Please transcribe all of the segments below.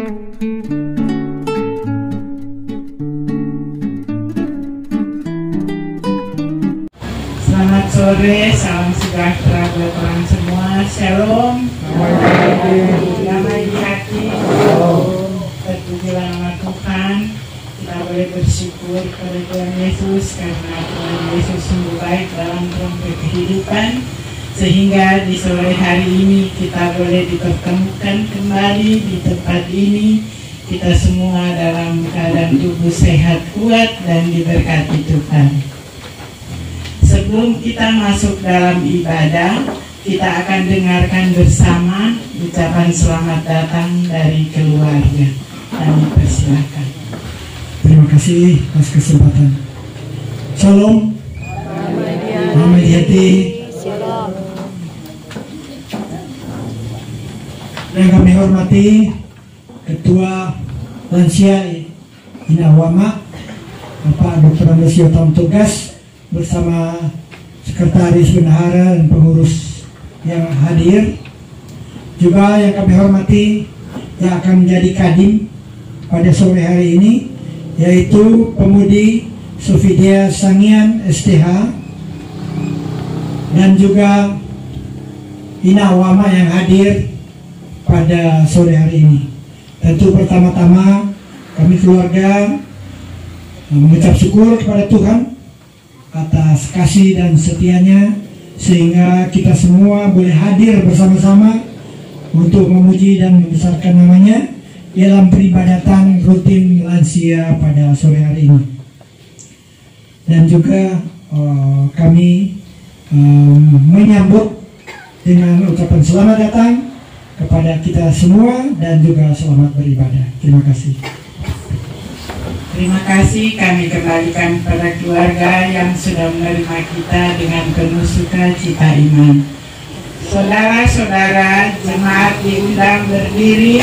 Selamat sore, salam sejahtera buat orang semua. Shalom. Damai di hati. Terpujilah nama Tuhan. Kita boleh bersyukur kepada Tuhan Yesus karena Tuhan Yesus sungguh baik dalam perjalanan kehidupan, sehingga di sore hari ini kita boleh dipertemukan kembali di tempat ini. Kita semua dalam keadaan tubuh sehat, kuat, dan diberkati Tuhan. Sebelum kita masuk dalam ibadah, kita akan dengarkan bersama ucapan selamat datang dari keluarga. Kami persilakan. Terima kasih atas kesempatan. Shalom. Damai di hati. Yang kami hormati Ketua Lansia Inawama, Bapak Dr. Andes Yotam Tugas, bersama Sekretaris Bendahara dan pengurus yang hadir. Juga yang kami hormati yang akan menjadi kadim pada sore hari ini, yaitu Pemudi Sofidia Sangian STH dan juga Inawama yang hadir pada sore hari ini. Tentu pertama-tama kami keluarga mengucap syukur kepada Tuhan atas kasih dan setianya, sehingga kita semua boleh hadir bersama-sama untuk memuji dan membesarkan namanya dalam peribadatan rutin lansia pada sore hari ini. Dan juga kami menyambut dengan ucapan selamat datang kepada kita semua dan juga selamat beribadah. Terima kasih. Terima kasih, kami kembalikan kepada keluarga yang sudah menerima kita dengan penuh sukacita iman. Saudara-saudara, jemaat diundang berdiri.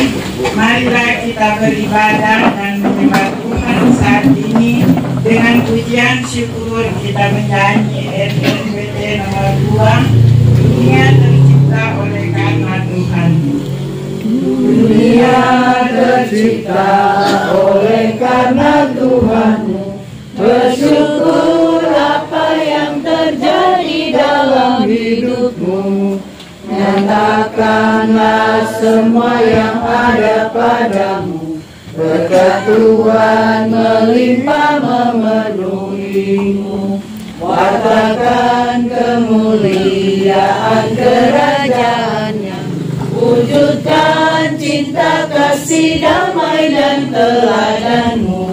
Marilah kita beribadah dan menyembah Tuhan saat ini. Dengan pujian syukur kita menyanyi RNBT nomor 2, Dunia tercipta oleh karena Tuhan. Dunia tercipta oleh karena Tuhan. Bersyukur apa yang terjadi dalam hidupmu. Nyatakanlah semua yang ada padamu. Berkat Tuhan melimpah memenuhimu. Wartakan kemuliaan kerajaannya. Wujudkan cinta, kasih, damai, dan teladanmu.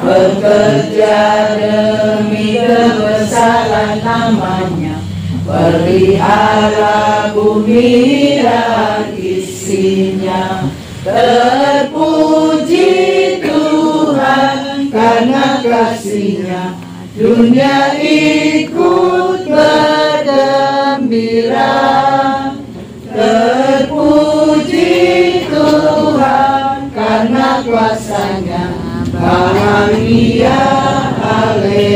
Bekerja demi kebesaran namanya. Pelihara bumi dan isinya. Terpuji Tuhan karena kasih-Nya. Dunia ikut bergembira. Terpuji Tuhan karena kuasa-Nya. Bahagia, haleluya.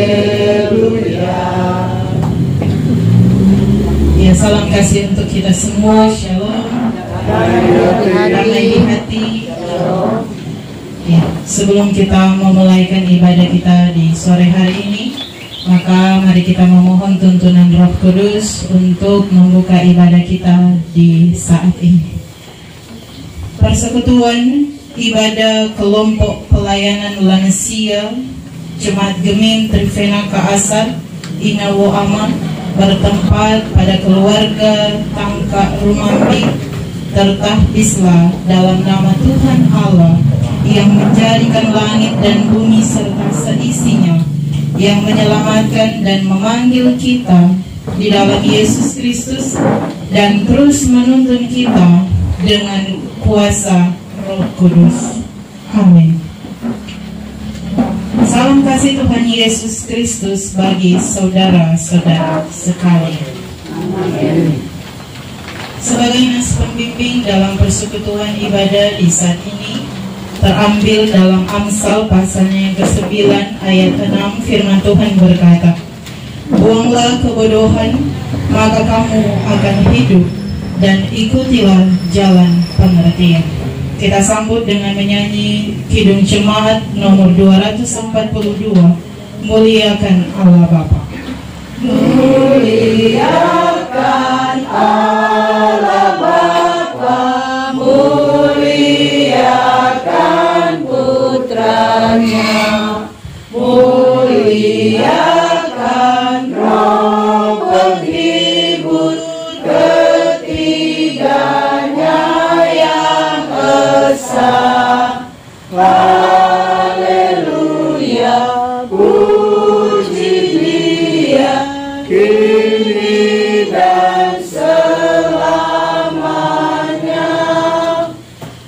Ya, salam kasih untuk kita semua. Shalom. Damai di hati. Ya, sebelum kita memulaikan ibadah kita di sore hari ini, maka mari kita memohon tuntunan Roh Kudus untuk membuka ibadah kita di saat ini. Persekutuan ibadah kelompok pelayanan lansia Jemaat Gemim Trivena Kaasar Inawo Aman bertempat pada keluarga Tangka Rumambi tertahbislah dalam nama Tuhan Allah yang menjadikan langit dan bumi serta seisinya, yang menyelamatkan dan memanggil kita di dalam Yesus Kristus dan terus menuntun kita dengan kuasa Roh Kudus. Amin. Salam kasih Tuhan Yesus Kristus bagi saudara-saudara sekalian. Amin. Sebagai nas pembimbing dalam persekutuan ibadah di saat ini, terambil dalam Amsal pasalnya yang ke-9 ayat 6, firman Tuhan berkata, "Buanglah kebodohan, maka kamu akan hidup, dan ikutilah jalan pengertian." Kita sambut dengan menyanyi Kidung Jemaat nomor 242, Muliakan Allah Bapa. Muliakan Allah Bapa, muliakan Putranya, muliakan Roh penghibur ketiganya yang esa. Haleluya, puji Dia kini dan selamanya.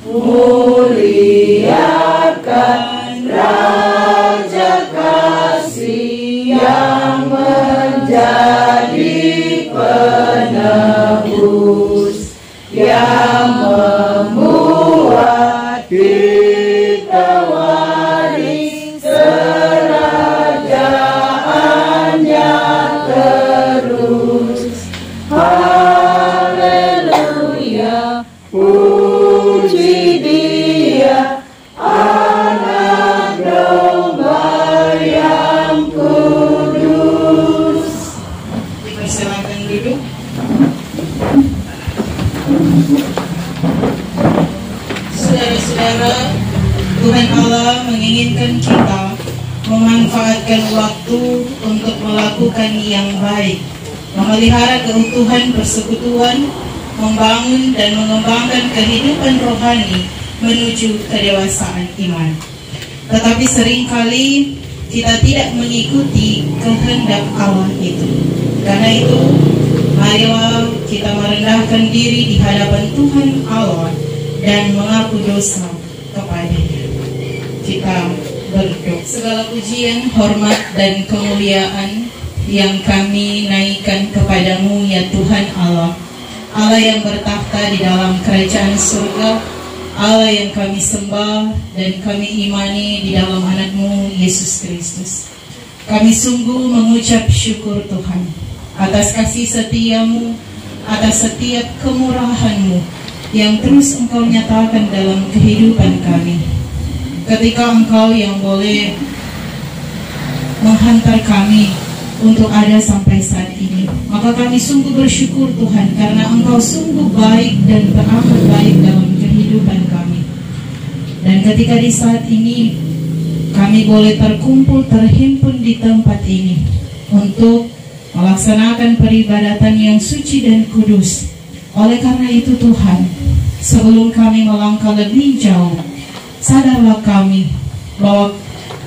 Muliakan Raja Kasih yang menjadi penebus, yang membuat kita waris kerajaannya terus. Haleluya, puji Dia, Anak Domba yang kudus. Dipersilakan duduk. Saudara-saudara, Tuhan Allah menginginkan kita memanfaatkan waktu untuk melakukan yang baik, memelihara keutuhan persekutuan, membangun dan mengembangkan kehidupan rohani menuju kedewasaan iman. Tetapi seringkali kita tidak mengikuti kehendak Allah itu. Karena itu, marilah kita merendahkan diri di hadapan Tuhan Allah dan mengaku dosa kepadanya. Kita berdoa. Segala pujian, hormat, dan kemuliaan yang kami naikkan kepadamu ya Tuhan Allah, Allah yang bertakhta di dalam kerajaan surga, Allah yang kami sembah dan kami imani di dalam anak-Mu Yesus Kristus. Kami sungguh mengucap syukur Tuhan atas kasih setia-Mu, atas setiap kemurahan-Mu yang terus Engkau nyatakan dalam kehidupan kami. Ketika Engkau yang boleh menghantar kami untuk ada sampai saat ini, maka kami sungguh bersyukur Tuhan, karena Engkau sungguh baik dan beramat baik dalam kehidupan kami. Dan ketika di saat ini kami boleh terhimpun di tempat ini untuk melaksanakan peribadatan yang suci dan kudus. Oleh karena itu Tuhan, sebelum kami melangkah lebih jauh, sadarlah kami bahwa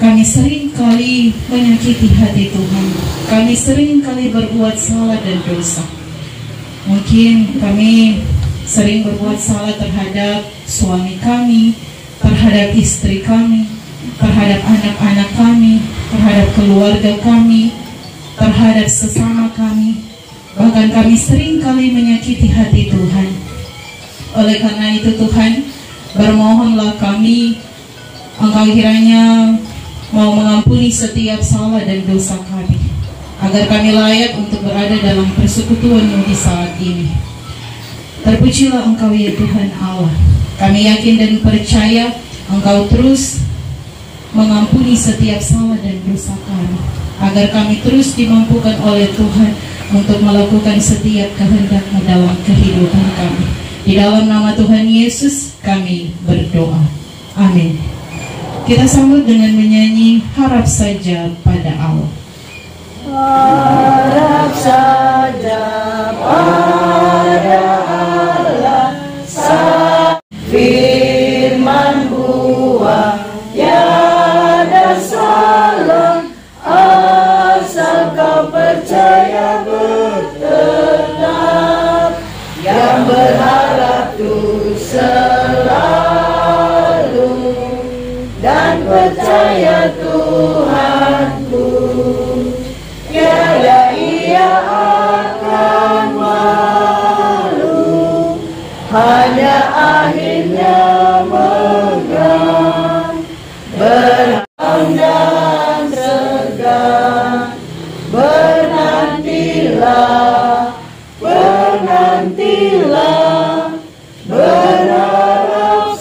kami sering kali menyakiti hati Tuhan. Kami sering kali berbuat salah dan dosa. Mungkin kami sering berbuat salah terhadap suami kami, terhadap istri kami, terhadap anak-anak kami, terhadap keluarga kami, terhadap sesama kami. Bahkan kami sering kali menyakiti hati Tuhan. Oleh karena itu Tuhan, bermohonlah kami, Engkau kiranya mau mengampuni setiap salah dan dosa kami, agar kami layak untuk berada dalam persekutuan-Mu di saat ini. Terpujilah Engkau ya Tuhan Allah. Kami yakin dan percaya Engkau terus mengampuni setiap salah dan dosa kami, agar kami terus dimampukan oleh Tuhan untuk melakukan setiap kehendak-Mu dalam kehidupan kami. Di dalam nama Tuhan Yesus kami berdoa. Amin. Kita sambut dengan menyanyi Harap Saja Pada Allah. Harap saja pada Allah, firman buah tiada salah, asal kau percaya betul, yang berharap tuh selalu dan percaya Tuhanku, tiada ia akan malu, hanya akhirnya megah, berang dan segan, bernantilah, bernantilah, berharap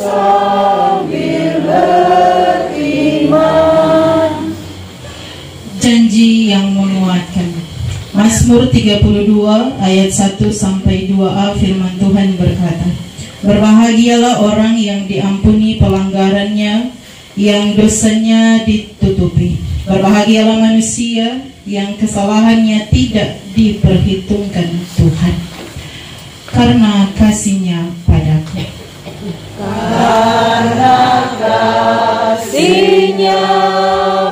Mazmur 32 ayat 1 sampai 2a, firman Tuhan berkata, "Berbahagialah orang yang diampuni pelanggarannya, yang dosanya ditutupi. Berbahagialah manusia yang kesalahannya tidak diperhitungkan Tuhan, karena kasih-Nya padaku." Karena kasih-Nya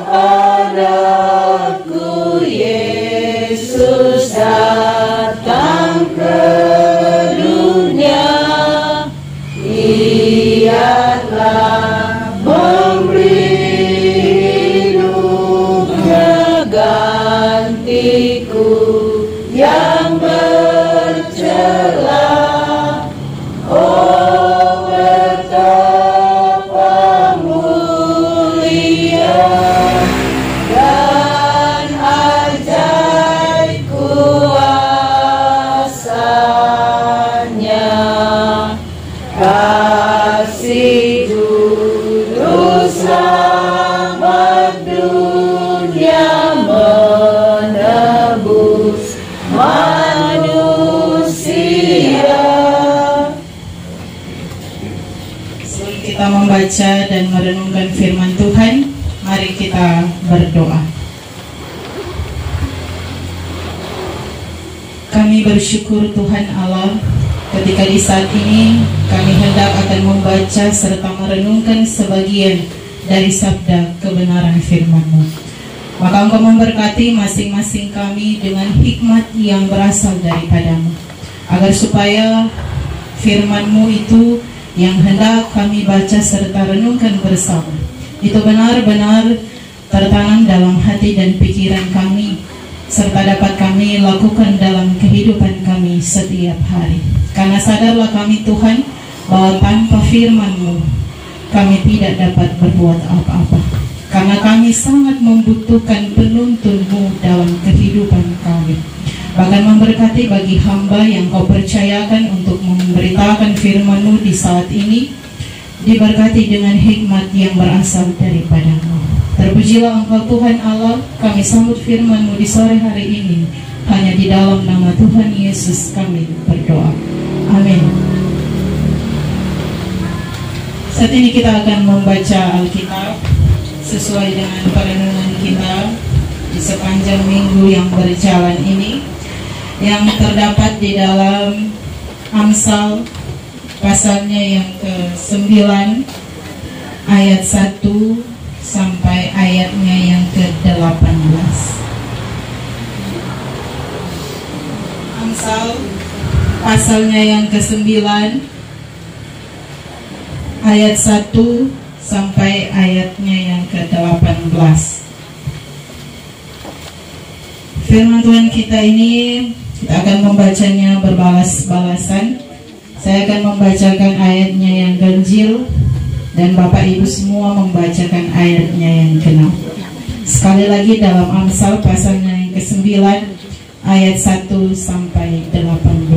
padaku, Yesus datang ke dunia. Ia telah memberi hidupnya gantiku yang bercela. Oh, betapa mulia dan ajaib kuasa-Nya. Kasih Juru Selamat dunia menebus manusia. Sebelum kita membaca dan merenungkan firman Tuhan, mari kita berdoa. Kami bersyukur Tuhan Allah, ketika di saat ini kami hendak akan membaca serta merenungkan sebagian dari sabda kebenaran firman-Mu. Maka Engkau memberkati masing-masing kami dengan hikmat yang berasal daripada-Mu, agar supaya firman-Mu itu yang hendak kami baca serta renungkan bersama itu benar-benar tertanam dalam hati dan pikiran kami, serta dapat kami lakukan dalam kehidupan kami setiap hari. Karena sadarlah kami Tuhan, bahwa tanpa firman-Mu kami tidak dapat berbuat apa-apa, karena kami sangat membutuhkan penuntun-Mu dalam kehidupan kami. Bahkan memberkati bagi hamba yang Kau percayakan untuk memberitakan firman-Mu di saat ini, diberkati dengan hikmat yang berasal daripada-Mu. Terpujilah Engkau Tuhan Allah. Kami sambut firman-Mu di sore hari ini, hanya di dalam nama Tuhan Yesus kami berdoa. Amin. Saat ini kita akan membaca Alkitab sesuai dengan perenungan kita di sepanjang minggu yang berjalan ini, yang terdapat di dalam Amsal pasalnya yang ke-9 ayat 1 sampai ayatnya yang ke-18. Amsal pasalnya yang ke-9 ayat 1 sampai ayatnya yang ke-18. Firman Tuhan kita ini, kita akan membacanya berbalas-balasan. Saya akan membacakan ayatnya yang ganjil, dan Bapak Ibu semua membacakan ayatnya yang genap. Sekali lagi dalam Amsal pasalnya yang ke-9 ayat 1 sampai 18.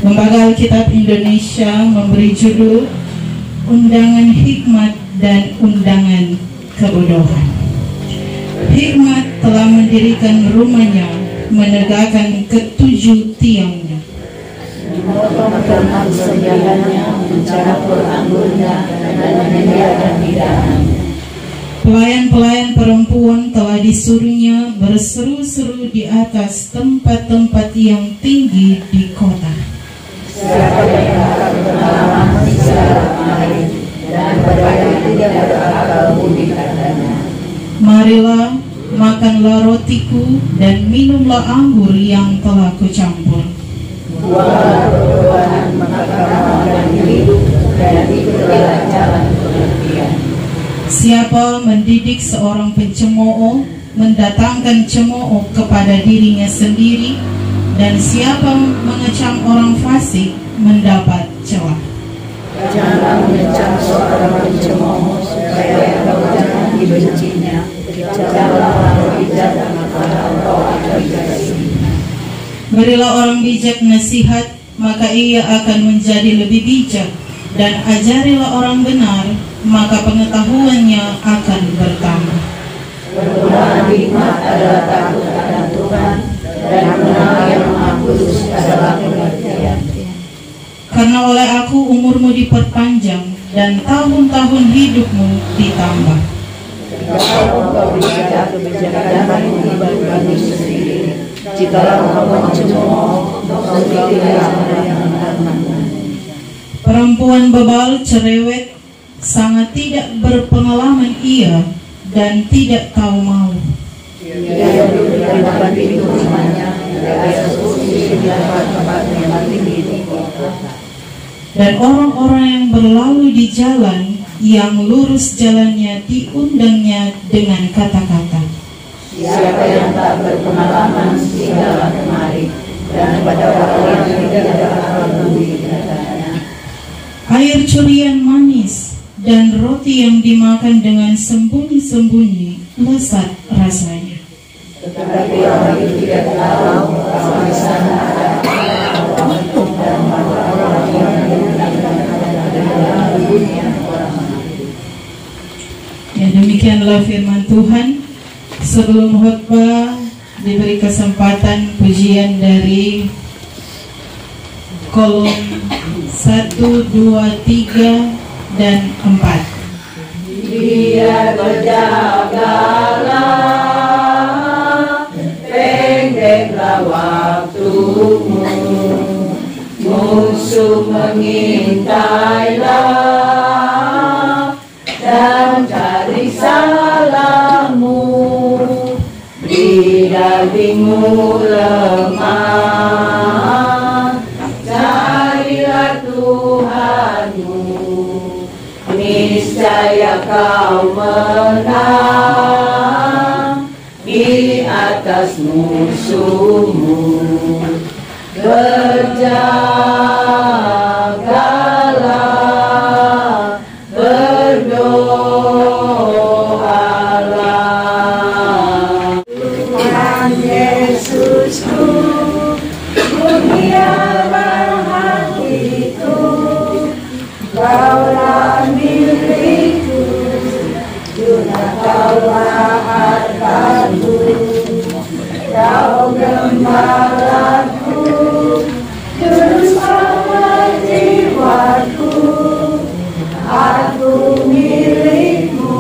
Lembaga Alkitab Indonesia memberi judul Undangan Hikmat dan Undangan Kebodohan. Hikmat telah mendirikan rumahnya, menegakkan ketujuh tiangnya. Memotong teman sejalannya, mencampur anggurnya, dan menyediakan hidangannya. Pelayan-pelayan perempuan telah disuruhnya berseru-seru di atas tempat-tempat yang tinggi di kota. Siapa yang akan berpengalaman secara kemarin, dan berbagai tidak berakal budi katanya. Marilah, makanlah rotiku dan minumlah anggur yang telah kucampur. Buahlah perbuatan, maka kamu akan hidup, dan ikulah jalan pengertian. Siapa mendidik seorang pencemooh, mendatangkan cemooh kepada dirinya sendiri, dan siapa mengecam orang fasik, mendapat celah. Janganlah mengecam seorang pencemooh, supaya engkau jangan dibencinya. Janganlah bijak, maka engkau akan dikasihi. Berilah orang bijak nasihat, maka ia akan menjadi lebih bijak, dan ajarilah orang benar, maka pengetahuannya akan bertambah. Perbudakan hikmat adalah takut akan Tuhan, karena oleh aku umurmu diperpanjang dan tahun-tahun hidupmu ditambah. Engkau berbicara kebijaksanaan dibanding sendiri. Jikalau engkau mencemooh, engkau tidak yang aman. Perempuan bebal cerewet, sangat tidak berpengalaman ia dan tidak tahu malu. Ia duduk di depan pintu rumahnya, dia kursi di tempat yang tinggi di kota. Dan orang-orang yang berlalu di jalan, yang lurus jalannya diundangnya dengan kata-kata. Siapa yang tak berpengalaman tinggallah kemari, dan pada orang yang tidak akan memberi katanya. Air curian manis dan roti yang dimakan dengan sembunyi-sembunyi lezat rasanya. Tetapi orang itu tidak tahu bahwa di sana ada orang dan orang yang dalam dunia orang. Ya, demikianlah firman Tuhan. Sebelum khotbah diberi kesempatan pujian dari kolom 1, 2, 3, dan 4. Biar berjagalah, pendeklah waktumu, musuh mengintailah dan cari salahmu, di dagingmu lemah, carilah Tuhanmu, niscaya kau menang di atas musuhmu. Berjagalah, berdoalah. Tuhan Yesusku, mulialah hatiku, Kaulah milikku, Kaulah hartaku, Kau gembalaku, Juru selamat jiwaku, aku milikmu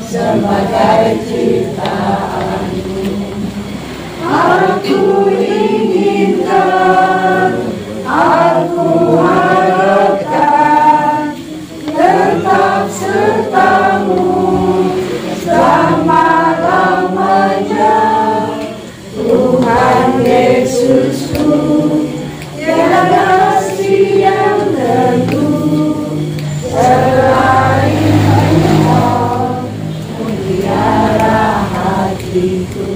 sebagai ciptaanmu. Aku inginkan, aku harapkan tetap sertamu selama-lamanya. Tuhan Yesusku, tiada kasih yang teguh selain Engkau, mulialah hatiku.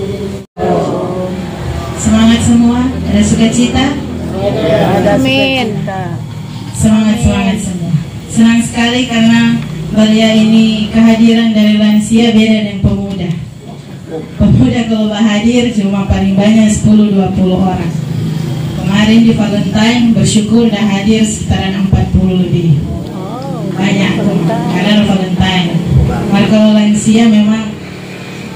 Semangat semua, ada sukacita? Amin. Semangat semua. Senang sekali karena belia ini kehadiran dari lansia beda dengan pemuda. Pemuda kalau hadir cuma paling banyak 10-20 orang. Kemarin di Valentine bersyukur dah hadir sekitaran 40 lebih. Banyak karena Valentine. Maka kalau lansia memang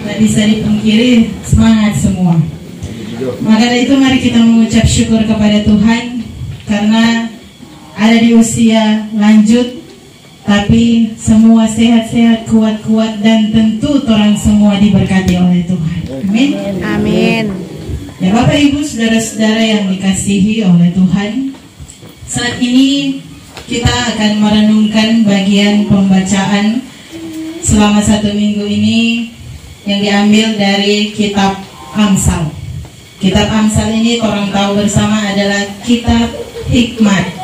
tak bisa dipungkiri, semangat semua. Maka dari itu mari kita mengucap syukur kepada Tuhan karena ada di usia lanjut tapi semua sehat-sehat, kuat-kuat, dan tentu orang semua diberkati oleh Tuhan. Amin. Amin. Ya Bapak Ibu, saudara-saudara yang dikasihi oleh Tuhan, saat ini kita akan merenungkan bagian pembacaan selama 1 minggu ini yang diambil dari kitab Amsal. Kitab Amsal ini orang tahu bersama adalah kitab hikmat,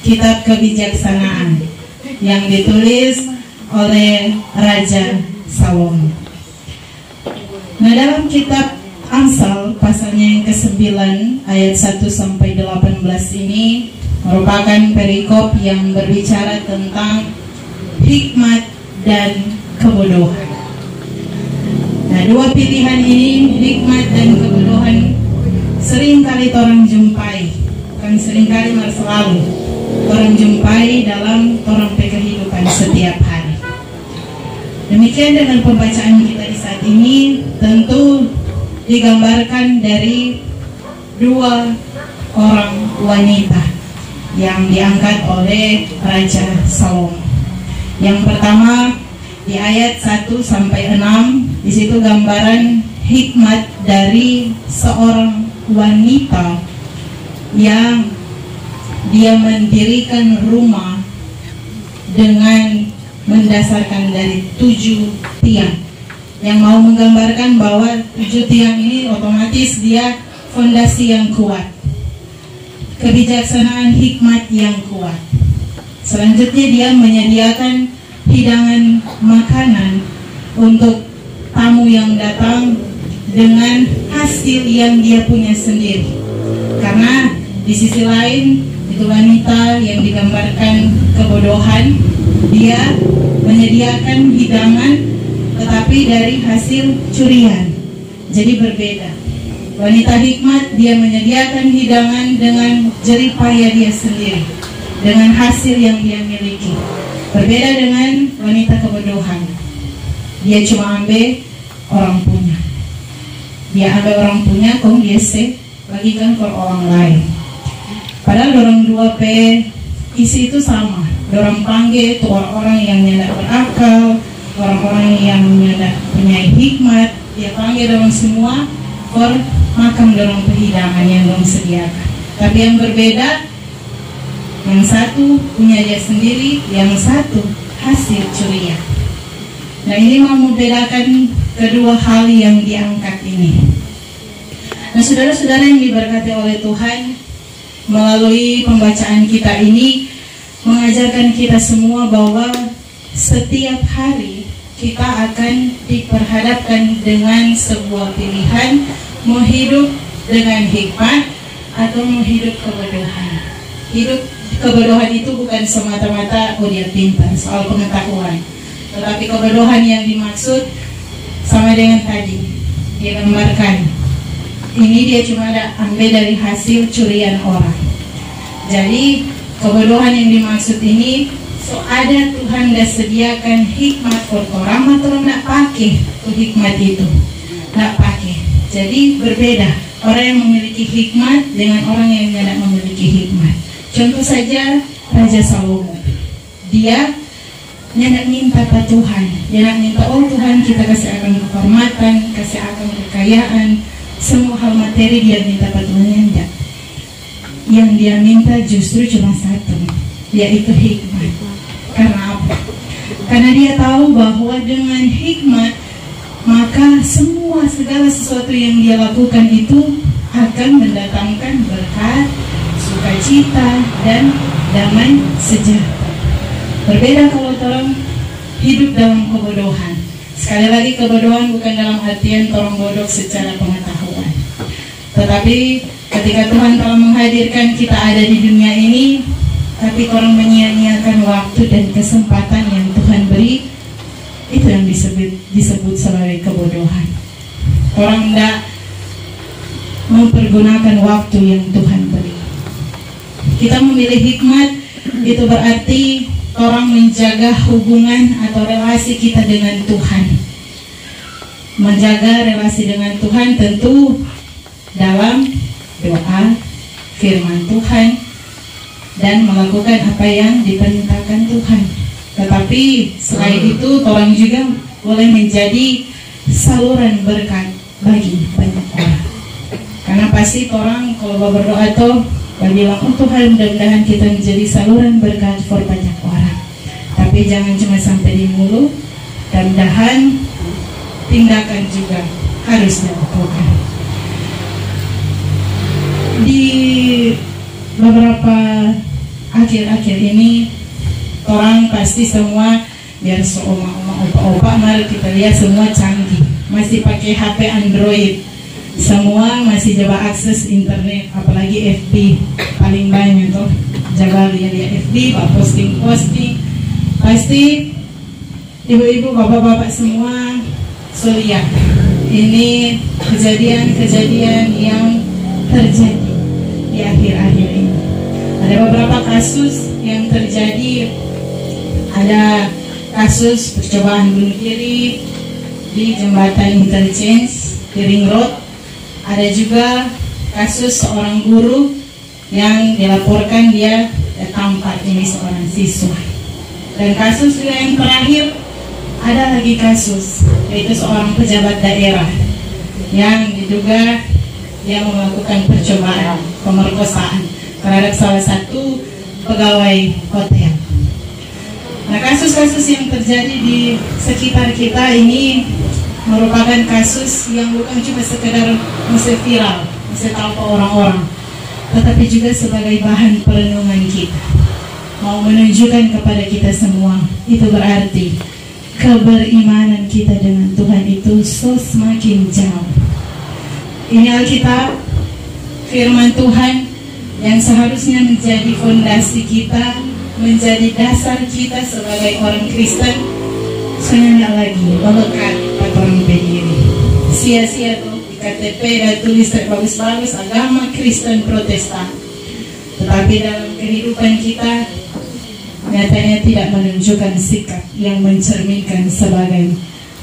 kitab kebijaksanaan yang ditulis oleh Raja Salomo. Nah, dalam kitab Amsal pasalnya yang ke-9 ayat 1-18 ini merupakan perikop yang berbicara tentang hikmat dan kebodohan. Nah, dua pilihan ini, hikmat dan kebodohan, sering kali orang jumpai, kan sering kali malah selalu orang jumpai dalam orang kehidupan setiap hari. Demikian dengan pembacaan kita di saat ini, tentu digambarkan dari dua orang wanita yang diangkat oleh Raja Salomo. Yang pertama di ayat 1 sampai 6, di situ gambaran hikmat dari seorang wanita yang dia mendirikan rumah dengan mendasarkan dari 7 tiang, yang mau menggambarkan bahwa 7 tiang ini otomatis dia fondasi yang kuat, kebijaksanaan hikmat yang kuat. Selanjutnya dia menyediakan hidangan makanan untuk tamu yang datang dengan hasil yang dia punya sendiri. Karena di sisi lain itu wanita yang digambarkan kebodohan, dia menyediakan hidangan tetapi dari hasil curian. Jadi berbeda. Wanita hikmat dia menyediakan hidangan dengan jerih payah dia sendiri, dengan hasil yang dia miliki. Berbeda dengan wanita kebodohan. Dia cuma ambil orang punya. Dia ambil orang punya, kemudian dia bagikan ke orang lain. Padahal dorong 2P isi itu sama. Dorong panggil itu orang-orang yang tidak berakal, orang-orang yang tidak punya hikmat. Dia panggil dorong semua for makan dorong hidangan yang dorong sediakan. Tapi yang berbeda, yang satu punya dia sendiri, yang satu hasil curian. Nah, ini mau membedakan kedua hal yang diangkat ini. Nah, saudara-saudara yang diberkati oleh Tuhan, melalui pembacaan kita ini mengajarkan kita semua bahwa setiap hari kita akan diperhadapkan dengan sebuah pilihan, mau hidup dengan hikmat atau mau hidup kebodohan. Hidup kebodohan itu bukan semata-mata dia pintar soal pengetahuan, tetapi kebodohan yang dimaksud sama dengan tadi dia gambarkan. Ini dia cuma ada ambil dari hasil curian orang. Jadi kebodohan yang dimaksud ini, so ada Tuhan dah sediakan hikmat untuk orang, atau nak pakai tuh hikmat itu, nak pakai. Jadi berbeda orang yang memiliki hikmat dengan orang yang tidak memiliki hikmat. Contoh saja Raja Salomo, dia tidak minta pada Tuhan, dia nak minta oh Tuhan kita kasih akan kehormatan, kasih akan kekayaan, semua hal materi dia minta pada Tuhan. Tidak. Yang dia minta justru cuma satu, yaitu hikmat. Karena apa? Karena dia tahu bahwa dengan hikmat maka semua segala sesuatu yang dia lakukan itu akan mendatangkan berkat, sukacita, dan damai sejahtera. Berbeda kalau orang hidup dalam kebodohan. Sekali lagi, kebodohan bukan dalam artian orang bodoh secara pengetahuan, tetapi ketika Tuhan telah menghadirkan kita ada di dunia ini, tapi orang menyia-nyiakan waktu dan kesempatan yang Tuhan beri, itu yang disebut sebagai kebodohan. Orang tidak mempergunakan waktu yang Tuhan beri. Kita memilih hikmat, itu berarti orang menjaga hubungan atau relasi kita dengan Tuhan. Menjaga relasi dengan Tuhan tentu dalam doa, firman Tuhan, dan melakukan apa yang diperintahkan Tuhan. Tetapi selain itu, orang juga boleh menjadi saluran berkat bagi banyak orang. Karena pasti orang kalau berdoa itu bilang, oh Tuhan, mudah-mudahan kita menjadi saluran berkat for banyak orang. Tapi jangan cuma sampai di mulut, dan mudahan tindakan juga harus dilakukan. Di beberapa akhir-akhir ini, orang pasti semua biar seoma-oma opa-opa, mari kita lihat semua canggih, masih pakai HP Android, semua masih coba akses internet, apalagi FB paling banyak tuh, coba lihat FB, pak posting, pasti ibu-ibu, bapak-bapak semua lihat ini kejadian-kejadian yang terjadi di akhir-akhir ini. Ada beberapa kasus yang terjadi. Ada kasus percobaan bunuh diri di jembatan Interchange di Ring Road. Ada juga kasus seorang guru yang dilaporkan dia tampak ini seorang siswa. Dan kasus juga yang terakhir, ada lagi kasus, yaitu seorang pejabat daerah yang diduga dia melakukan percobaan pemerkosaan terhadap salah satu pegawai hotel. Nah, kasus-kasus yang terjadi di sekitar kita ini merupakan kasus yang bukan cuma sekedar mesti viral, mesti tahu ke orang-orang, tetapi juga sebagai bahan perenungan kita, mau menunjukkan kepada kita semua. Itu berarti keberimanan kita dengan Tuhan itu semakin jauh. Ini Alkitab, firman Tuhan yang seharusnya menjadi fondasi kita, menjadi dasar kita sebagai orang Kristen. Saya lagi melekat pada orang berdiri. Sia-sia tuh di KTP dan tulis bagus-bagus agama Kristen Protestan, tetapi dalam kehidupan kita nyatanya tidak menunjukkan sikap yang mencerminkan sebagai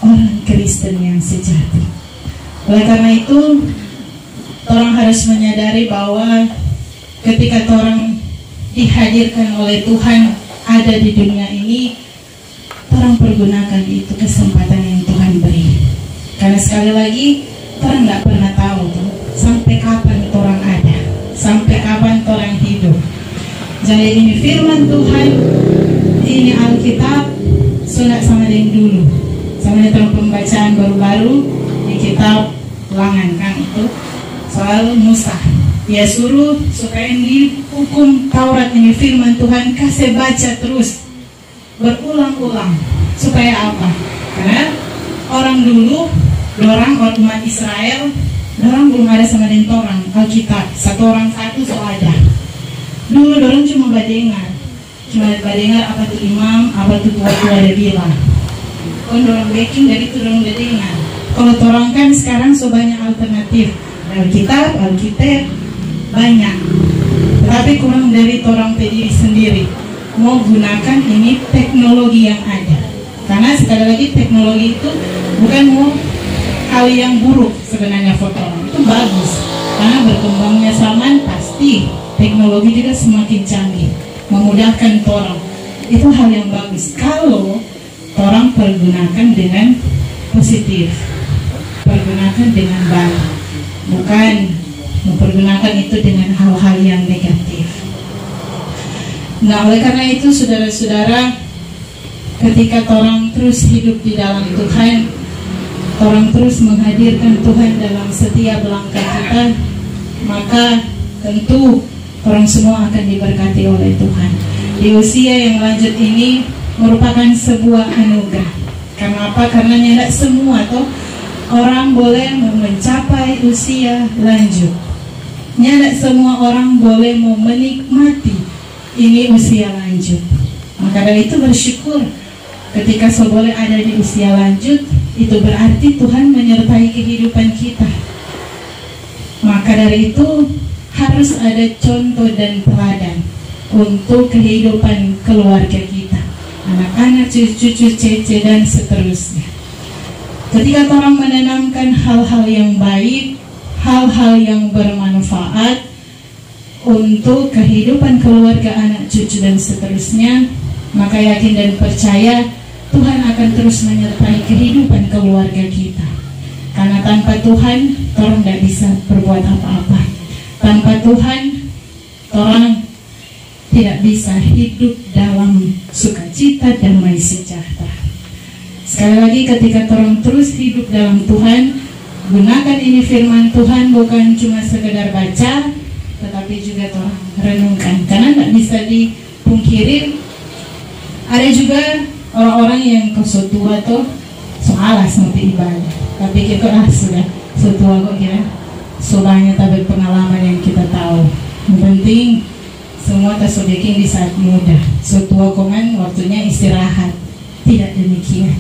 orang Kristen yang sejati. Oleh karena itu, orang harus menyadari bahwa ketika orang dihadirkan oleh Tuhan ada di dunia ini, orang pergunakan itu kesempatan yang Tuhan beri. Karena sekali lagi, orang nggak pernah tahu tuh, sampai kapan orang ada, sampai kapan orang hidup. Jadi ini firman Tuhan, ini Alkitab, sudah sama dengan dulu, sama dengan pembacaan baru-baru di kitab Ulangan kan itu soal Musa. Dia suruh supaya di hukum Taurat ini firman Tuhan kasih baca terus berulang-ulang. Supaya apa? Karena orang dulu, orang umat Israel, orang belum ada sama dengan orang Alkitab, satu orang satu so ada. Dulu orang cuma badengar apa tuh imam, apa tuh tua-tua ada bilang. Kalau orang baking dari itu orang badengar. Kalau orang kan sekarang so banyak alternatif, Alkitab banyak, tetapi kurang dari orang pediri sendiri mau gunakan ini teknologi yang ada. Karena sekali lagi teknologi itu bukan mau hal yang buruk sebenarnya, foto itu bagus karena berkembangnya zaman pasti teknologi juga semakin canggih, memudahkan orang, itu hal yang bagus kalau orang pergunakan dengan positif, pergunakan dengan baik, bukan mempergunakan itu dengan hal-hal yang negatif. Nah, oleh karena itu saudara-saudara, ketika orang terus hidup di dalam Tuhan, orang terus menghadirkan Tuhan dalam setiap langkah kita, maka tentu orang semua akan diberkati oleh Tuhan. Di usia yang lanjut ini merupakan sebuah anugerah. Karena apa? Karena tidak semua toh orang boleh mencapai usia lanjut. Tidak semua orang boleh menikmati ini usia lanjut. Maka dari itu bersyukur ketika boleh ada di usia lanjut, itu berarti Tuhan menyertai kehidupan kita. Maka dari itu harus ada contoh dan teladan untuk kehidupan keluarga kita, anak-anak, cucu-cucu, cece, dan seterusnya. Ketika orang menanamkan hal-hal yang baik, hal-hal yang bermanfaat untuk kehidupan keluarga, anak, cucu, dan seterusnya, maka yakin dan percaya Tuhan akan terus menyertai kehidupan keluarga kita. Karena tanpa Tuhan, orang tidak bisa berbuat apa-apa. Tanpa Tuhan, orang tidak bisa hidup dalam sukacita, damai, sejahtera. Sekali lagi, ketika orang terus hidup dalam Tuhan, gunakan ini firman Tuhan bukan cuma sekedar baca, tetapi juga orang renungkan. Karena tidak bisa dipungkiri, ada juga orang-orang yang tua tuh soalas nanti ibadah, tapi kita sudah tua kok kira so banyak tapi pengalaman yang kita tahu. Yang penting semua tersodekin di saat muda, so tua koman waktunya istirahat. Tidak demikian.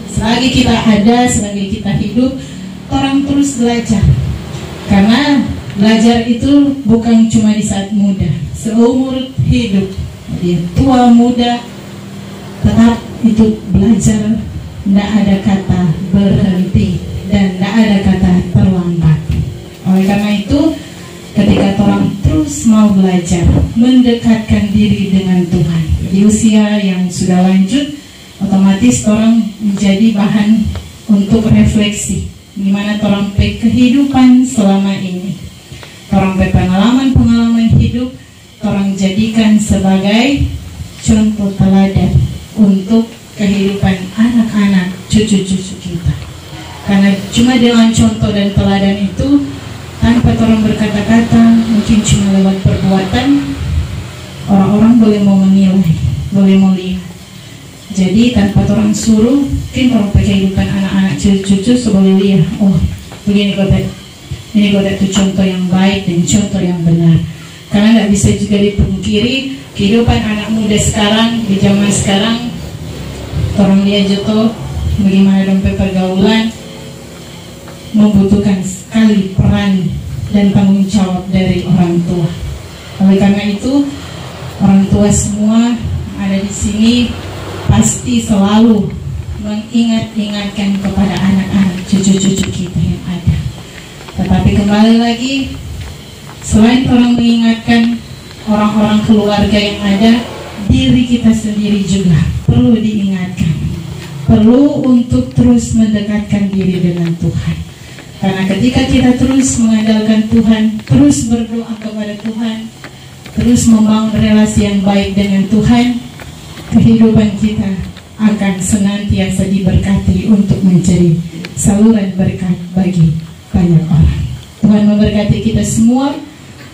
Selagi kita ada, selagi kita hidup, orang terus belajar. Karena belajar itu bukan cuma di saat muda, seumur hidup. Dia tua muda tetap itu belajar. Tidak ada kata berhenti dan tidak ada kata terlambat. Oleh karena itu, ketika orang terus terus mau belajar mendekatkan diri dengan Tuhan. Di usia yang sudah lanjut, otomatis orang menjadi bahan untuk refleksi gimana orang kehidupan selama ini. Orang pengalaman hidup, orang jadikan sebagai contoh teladan untuk kehidupan anak-anak, cucu-cucu kita. Karena cuma dengan contoh dan teladan itu, tanpa orang berkata-kata, mungkin cuma lewat perbuatan, orang-orang boleh mau menilai, boleh mau lihat. Jadi tanpa orang suruh, mungkin orang kehidupan anak-anak, cucu-cucu boleh lihat, oh begini ini itu contoh yang baik dan contoh yang benar. Karena nggak bisa juga dipungkiri kehidupan anak muda sekarang, di zaman sekarang, orang lihat jatuh bagaimana dompet pergaulan membutuhkan sekali peran dan tanggung jawab dari orang tua. Oleh karena itu, orang tua semua ada di sini pasti selalu mengingatkan kepada anak-anak, cucu-cucu kita yang ada. Tetapi kembali lagi, selain orang mengingatkan orang-orang keluarga yang ada, diri kita sendiri juga perlu diingatkan, perlu untuk terus mendekatkan diri dengan Tuhan. Karena ketika kita terus mengandalkan Tuhan, terus berdoa kepada Tuhan, terus membangun relasi yang baik dengan Tuhan, kehidupan kita akan senantiasa diberkati untuk menjadi saluran berkat bagi banyak orang. Tuhan memberkati kita semua.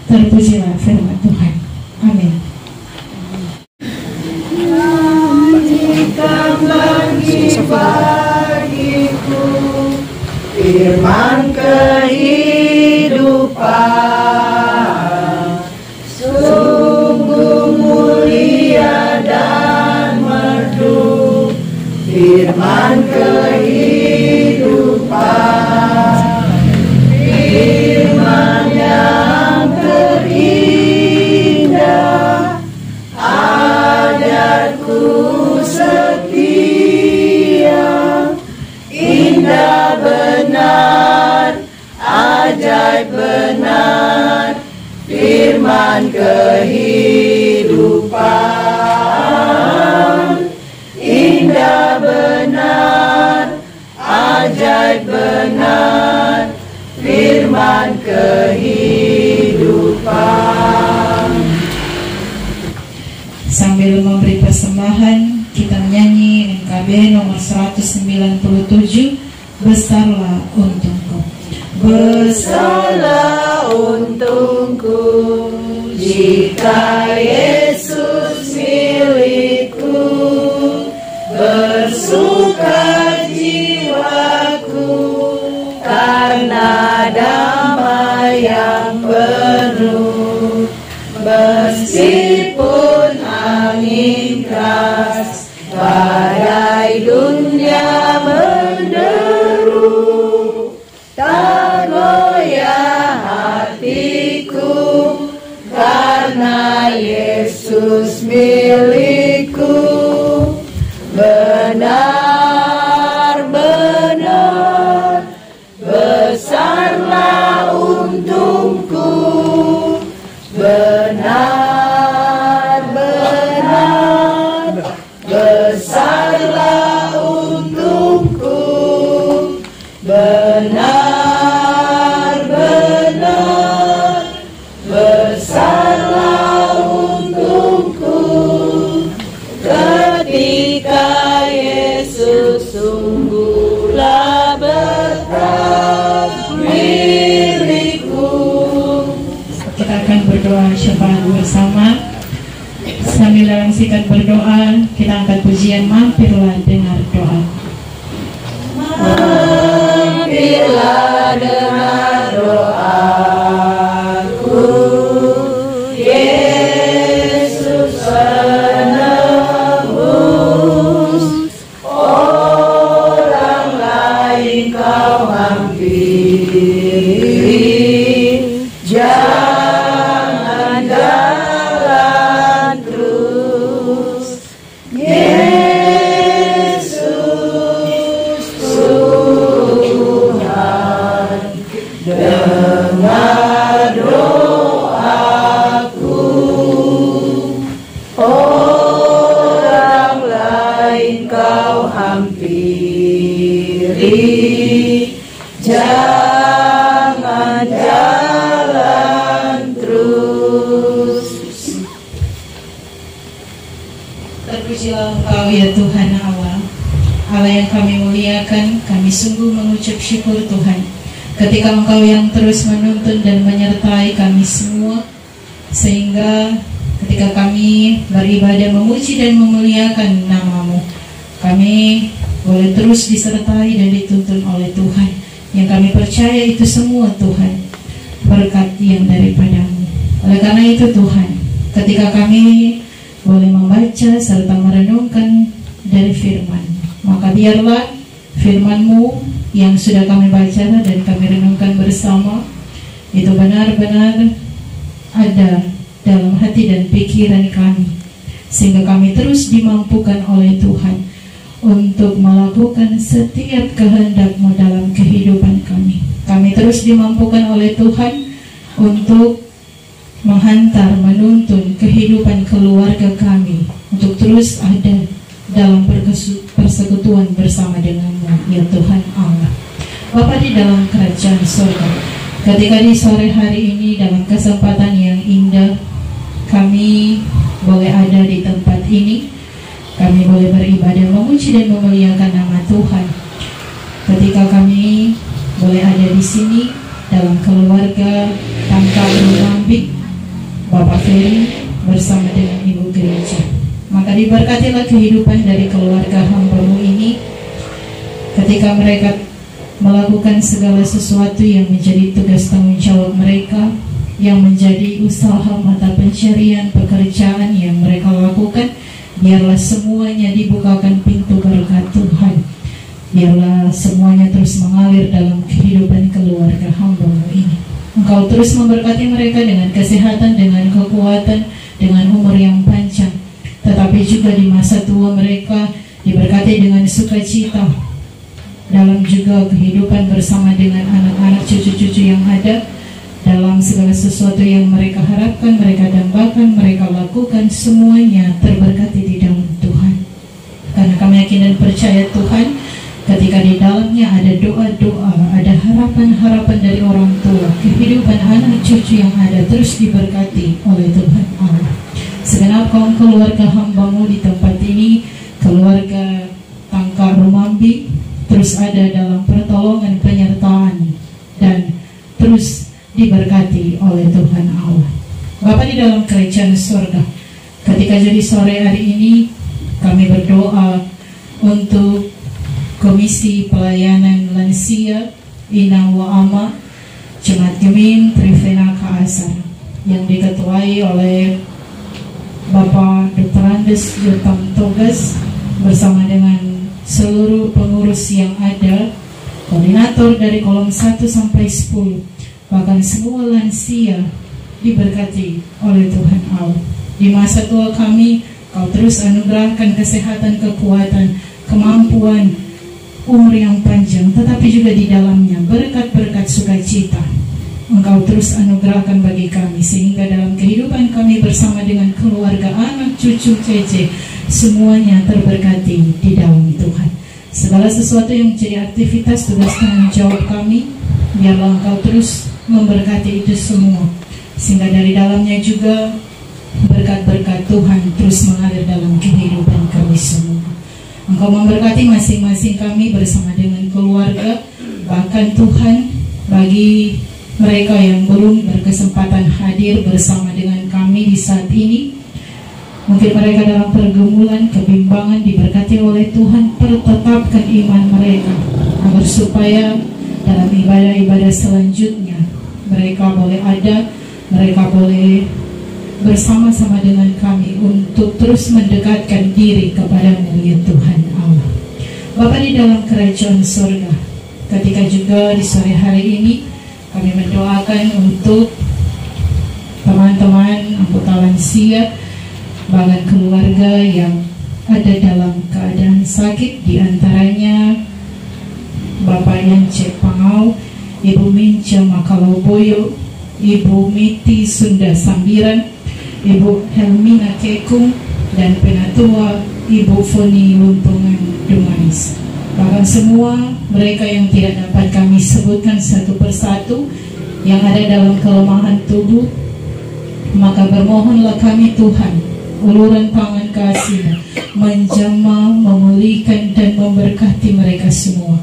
Terpujilah firman Tuhan. Amin. Bagiku firman kehidupan, sungguh mulia dan merdu, firman kehidupan, firman yang terindah, ajarku setia, indah benar, ajaib benar, firman kehidupan, indah benar, ajaib benar, firman kehidupan. Sambil memberi persembahan, kita menyanyi NKB nomor 197, Besarlah Untungku. Besarlah untungku jika Yesus milikku, bersuka jiwaku karena damai yang penuh. Meskipun angin keras, badai dunia menderu, tak goyah hatiku karena Yesus milikku. Benar-benar besarlah untungku, benar-benar besarlah untungku, benar-benar besarlah untungku, ketika Yesus sungguhlah berkat milikku. Kita akan berdoa syafaat bersama. Sambil dalam sikat berdoa, kita angkat pujian Mampirlah Dengar Doa. Mampirlah dengar doaku, Yesus penebus, orang lain kau hampiri, jangan jalan terus. Yesus Tuhan, hampiri, jangan jalan terus. Terpujilah Engkau ya Tuhan Allah, Allah yang kami muliakan. Kami sungguh mengucap syukur Tuhan, ketika Engkau yang terus menuntun dan menyertai kami semua, sehingga ketika kami beribadah memuji dan memuliakan nama-Mu, kami boleh terus disertai dan dituntun oleh Tuhan. Yang kami percaya itu semua Tuhan, berkat yang daripada-Mu. Oleh karena itu Tuhan, ketika kami boleh membaca serta merenungkan dari firman, maka biarlah firman-Mu yang sudah kami baca dan kami renungkan bersama itu benar-benar ada dalam hati dan pikiran kami, sehingga kami terus dimampukan oleh Tuhan untuk melakukan setiap kehendak-Mu dalam kehidupan kami. Kami terus dimampukan oleh Tuhan untuk menghantar, menuntun kehidupan keluarga kami untuk terus ada dalam persekutuan bersama dengan-Mu ya Tuhan Allah. Bapa di dalam kerajaan surga, ketika di sore hari ini dalam kesempatan yang indah kami boleh ada di tempat ini, kami boleh beribadah memuji dan memuliakan nama Tuhan. Ketika kami boleh ada di sini dalam keluarga Tangka Rumambik, Bapak Ferry bersama dengan Ibu Gereja, maka diberkatilah kehidupan dari keluarga hamba-Mu ini, ketika mereka melakukan segala sesuatu yang menjadi tugas tanggung jawab mereka, yang menjadi usaha mata pencarian pekerjaan yang mereka lakukan. Biarlah semuanya dibukakan pintu berkat Tuhan. Biarlah semuanya terus mengalir dalam kehidupan keluarga hamba-Mu ini. Engkau terus memberkati mereka dengan kesehatan, dengan kekuatan, dengan umur yang panjang. Tetapi juga di masa tua mereka diberkati dengan sukacita dalam juga kehidupan bersama dengan anak-anak cucu-cucu yang ada. Dalam segala sesuatu yang mereka harapkan, mereka dambakan, mereka lakukan, semuanya terberkati di dalam Tuhan. Karena kami yakin dan percaya Tuhan, ketika di dalamnya ada doa-doa, ada harapan-harapan dari orang tua, kehidupan anak cucu yang ada terus diberkati oleh Tuhan Allah. Segenap kaum keluarga hamba-Mu di tempat ini, keluarga Tangka Rumambik, terus ada dalam pertolongan, penyertaan, dan terus diberkati oleh Tuhan Allah. Bapa di dalam kerajaan surga, ketika jadi sore hari ini kami berdoa untuk Komisi Pelayanan Lansia Inawa Ama Jemaat Gemin Trivena Kaasar yang diketuai oleh Bapak Dr. Andes Jotam Togas bersama dengan seluruh pengurus yang ada, koordinator dari kolom 1 sampai 10, bahkan semua lansia diberkati oleh Tuhan Allah. Di masa tua kami, Kau terus anugerahkan kesehatan, kekuatan, kemampuan, umur yang panjang, tetapi juga di dalamnya berkat-berkat sukacita Engkau terus anugerahkan bagi kami, sehingga dalam kehidupan kami bersama dengan keluarga, anak, cucu, cece, semuanya terberkati di dalam Tuhan. Segala sesuatu yang menjadi aktivitas tugas tanggung jawab kami, biarlah Engkau terus memberkati itu semua, sehingga dari dalamnya juga berkat-berkat Tuhan terus mengalir dalam kehidupan kami semua. Engkau memberkati masing-masing kami bersama dengan keluarga, bahkan Tuhan bagi mereka yang belum berkesempatan hadir bersama dengan kami di saat ini, mungkin mereka dalam pergumulan, kebimbangan, diberkati oleh Tuhan, pertetapkan iman mereka, agar supaya dalam ibadah-ibadah selanjutnya mereka boleh ada, mereka boleh bersama-sama dengan kami untuk terus mendekatkan diri kepada-Mu ya Tuhan Allah. Bapa di dalam kerajaan surga, ketika juga di sore hari ini kami mendoakan untuk teman-teman anggota lansia, bahkan keluarga yang ada dalam keadaan sakit, diantaranya Bapak Yance Pangau, Ibu Minca Makaloboyo, Ibu Miti Sunda Sambiran, Ibu Helmina Kekung, dan Penatua Ibu Foni Luntungan Dumais. Bahkan semua mereka yang tidak dapat kami sebutkan satu persatu yang ada dalam kelemahan tubuh, maka bermohonlah kami Tuhan, uluran tangan kasih menjamah, memulihkan dan memberkati mereka semua.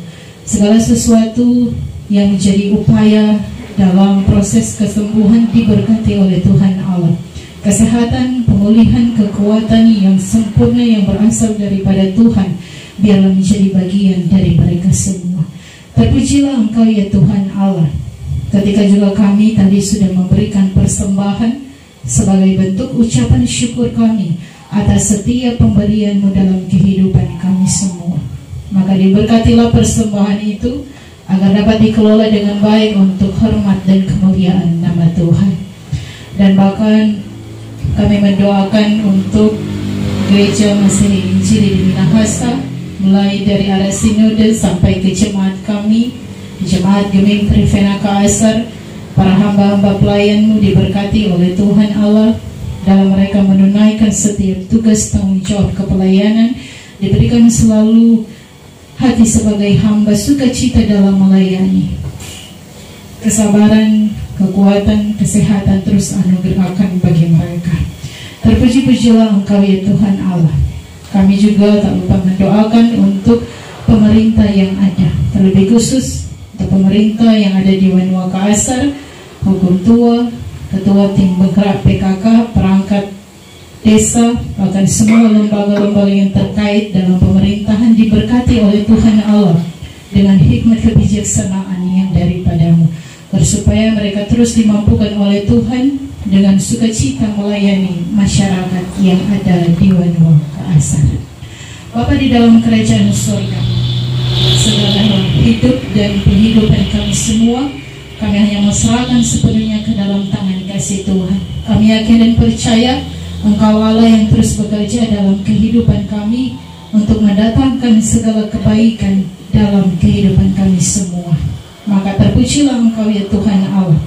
Segala sesuatu yang menjadi upaya dalam proses kesembuhan diberkati oleh Tuhan Allah. Kesehatan, pemulihan, kekuatan yang sempurna yang berasal daripada Tuhan biarlah menjadi bagian dari mereka semua. Terpujilah Engkau ya Tuhan Allah. Ketika juga kami tadi sudah memberikan persembahan sebagai bentuk ucapan syukur kami atas setiap pemberian-Mu dalam kehidupan kami semua. Maka diberkatilah persembahan itu agar dapat dikelola dengan baik untuk hormat dan kemuliaan nama Tuhan. Dan bahkan kami mendoakan untuk Gereja Masehi Injili di Minahasa, mulai dari arah sinode sampai ke jemaat kami, jemaat Gemeng Trivena Asar, para hamba-hamba pelayan-Mu diberkati oleh Tuhan Allah dalam mereka menunaikan setiap tugas tanggung jawab kepelayanan, diberikan selalu hati sebagai hamba sukacita dalam melayani, kesabaran, kekuatan, kesehatan terus anugerahkan bagi mereka. Terpuji-pujilah Engkau ya Tuhan Allah. Kami juga tak lupa mendoakan untuk pemerintah yang ada, terlebih khusus untuk pemerintah yang ada di Wanua Kaasar, hukum tua, ketua tim bergerak PKK, perangkat desa, bahkan semua lembaga-lembaga yang terkait dalam pemerintahan diberkati oleh Tuhan Allah dengan hikmat kebijaksanaan yang daripada-Mu, supaya mereka terus dimampukan oleh Tuhan dengan sukacita melayani masyarakat yang ada di Wanua Kaasar. Bapa di dalam kerajaan surga, segala hidup dan kehidupan kami semua, kami hanya menyerahkan sepenuhnya ke dalam tangan kasih Tuhan. Kami yakin dan percaya Engkau Allah yang terus bekerja dalam kehidupan kami untuk mendatangkan segala kebaikan dalam kehidupan kami semua. Maka terpujilah Engkau ya Tuhan Allah.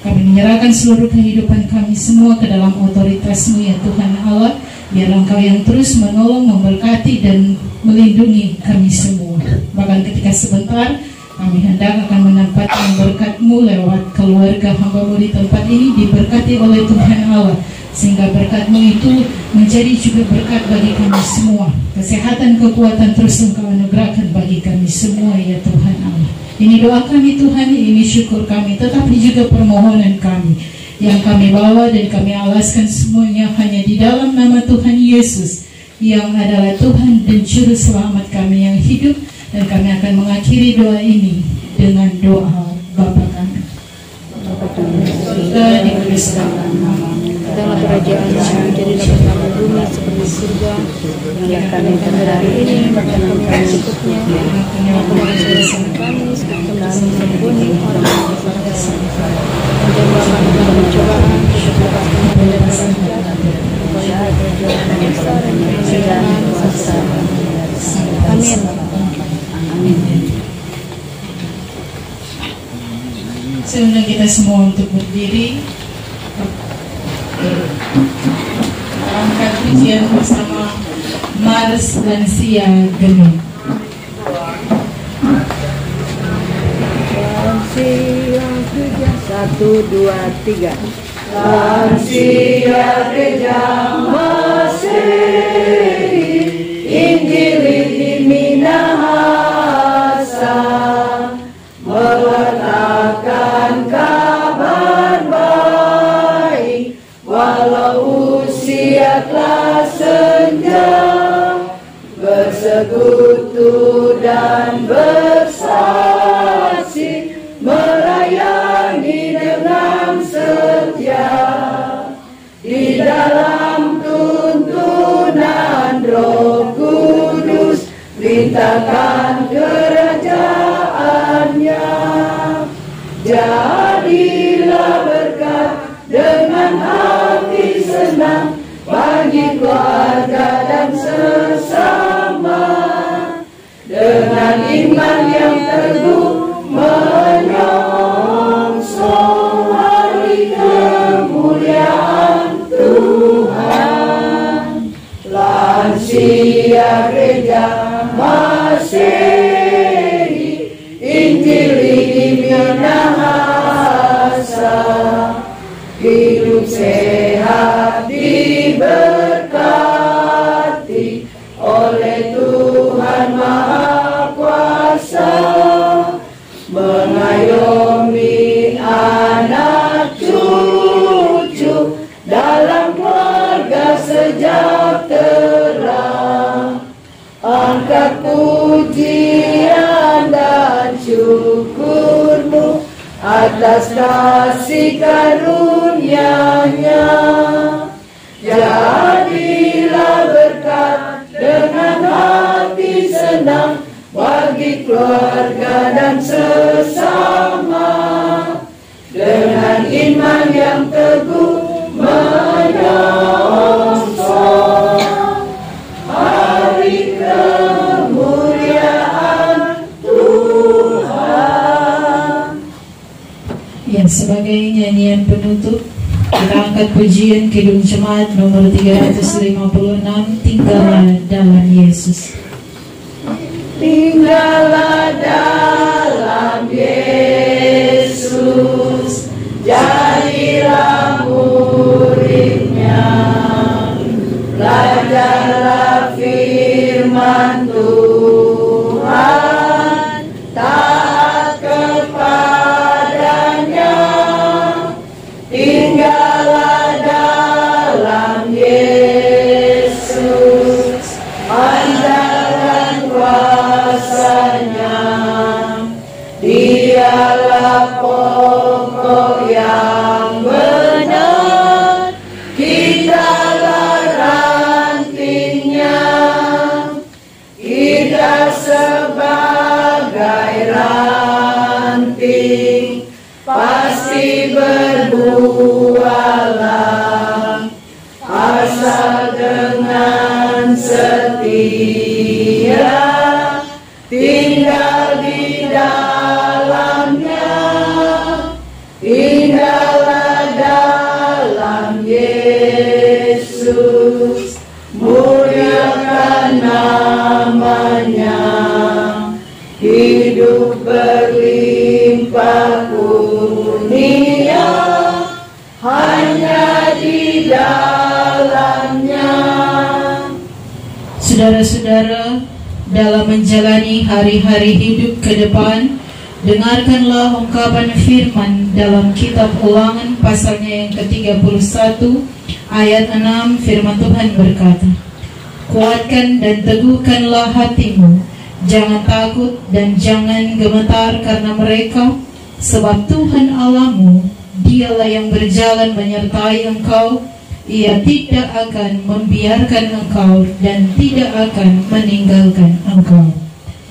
Kami menyerahkan seluruh kehidupan kami semua ke dalam otoritas-Mu ya Tuhan Allah. Biar Engkau yang terus menolong, memberkati dan melindungi kami semua. Bahkan ketika sebentar kami hendak akan menempatkan berkat-Mu lewat keluarga hamba-Mu di tempat ini, diberkati oleh Tuhan Allah, sehingga berkat-Mu itu menjadi juga berkat bagi kami semua. Kesehatan, kekuatan terus Engkau anugerahkan bagi kami semua ya Tuhan Allah. Ini doa kami Tuhan, ini syukur kami, tetapi juga permohonan kami yang kami bawa dan kami alaskan semuanya hanya di dalam nama Tuhan Yesus yang adalah Tuhan dan Juru Selamat kami yang hidup. Dan kami akan mengakhiri doa ini dengan doa Bapa kami. Surga dikuduskan namamu, datanglah kerajaan-Mu, jadilah firman bumi seperti surga. Yang kami makan hari ini, makan kami secukupnya. Ampunilah dosa kami, seperti kami mengampuni orang yang bersalah kami. Dan janganlah kami dalam pencobaan, tetapi lepaskanlah dari yang jahat. Engkau yang berkerajaan besar dan kemuliaan sampai. Amin. Saya undang kita semua untuk berdiri, angkat pujian bersama Mars Lansia Genung. Lansia Gereja 1, 2, 3. Lansia Gereja Masehi Injili di Minahasa, mewartakan kabar baik walau usia telah senja, bersekutu dan bersaksi, merayani dengan setia di dalam tuntunan Roh Kudus, perintahkan kerajaannya. Jadilah berkat dengan hati senang bagi keluarga dan sesama, dengan iman yang teguh menyongsong hari kemuliaan Tuhan. Lansia Gereja Masehi Injili minahasa, hidup sehat diberkati oleh Tuhan Maha Kuasa, mengayomi anak cucu dalam keluarga sejahtera. Angkat pujian dan syukurmu atas kasih karunia-Nya. Jadilah berkat dengan hati senang bagi keluarga dan sesama, dengan iman yang teguh menyongsong hari kemuliaan Tuhan. Yang sebagai nyanyian penutup, kita angkat pujian Kidung Jemaat nomor 356, Tinggallah dalam Yesus. Tinggallah dalam Yesus, jadilah murid-Nya, belajarlah firman Tuhan, taat kepadanya. Tinggallah dalam Yesus, andalkan kuasa-Nya. Dialah pokok yang benar, kitalah rantingnya. Kita sebagai ranting pasti berbuahlah, asal dengan setia tinggal di dalamnya. Tinggallah dalam Yesus, muliakan nama-Nya. Hidup berlimpah kurnia hanya di dalamnya. Saudara-saudara, dalam menjalani hari-hari hidup ke depan, dengarkanlah ungkapan firman dalam kitab Ulangan pasalnya yang ke-31 ayat 6. Firman Tuhan berkata, "Kuatkan dan teguhkanlah hatimu, jangan takut dan jangan gemetar karena mereka, sebab Tuhan Allahmu, Dialah yang berjalan menyertai engkau. Ia tidak akan membiarkan engkau dan tidak akan meninggalkan engkau.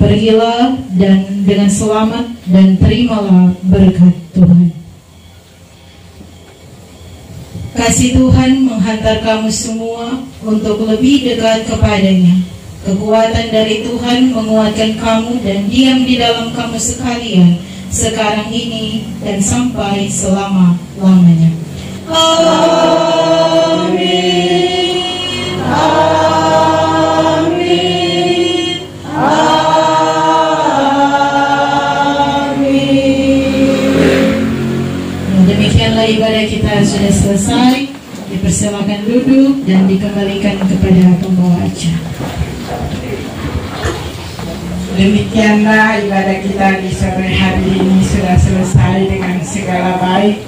Pergilah dan dengan selamat dan terimalah berkat Tuhan." Kasih Tuhan menghantar kamu semua untuk lebih dekat kepadanya. Kekuatan dari Tuhan menguatkan kamu dan diam di dalam kamu sekalian, sekarang ini dan sampai selama-lamanya. Amin. Amin. Amin. Demikianlah ibadah kita sudah selesai. Dipersilakan duduk dan dikembalikan kepada pembawa acara. Demikianlah ibadah kita di sore hari ini sudah selesai dengan segala baik.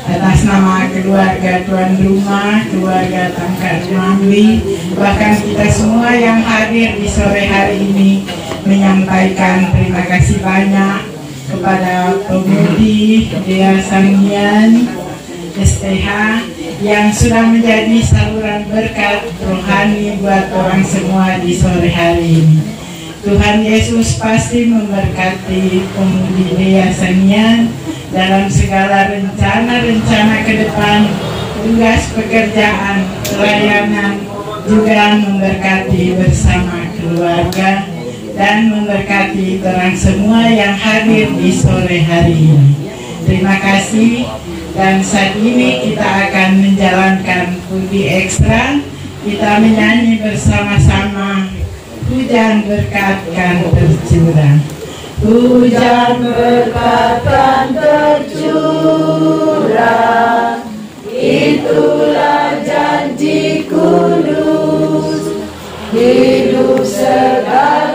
Atas nama keluarga tuan rumah, keluarga Tangkat Mambi, bahkan kita semua yang hadir di sore hari ini menyampaikan terima kasih banyak kepada pemudi Dea Sangian STH yang sudah menjadi saluran berkat rohani buat orang semua di sore hari ini. Tuhan Yesus pasti memberkati pemudi Dea Sangian dalam segala rencana-rencana ke depan, tugas pekerjaan, pelayanan, juga memberkati bersama keluarga dan memberkati orang semua yang hadir di sore hari ini. Terima kasih, dan saat ini kita akan menjalankan puji ekstra. Kita menyanyi bersama-sama Hujan berkat kan tercurah. Hujan berkat kan tercurah, itulah janji kudus, hidup segala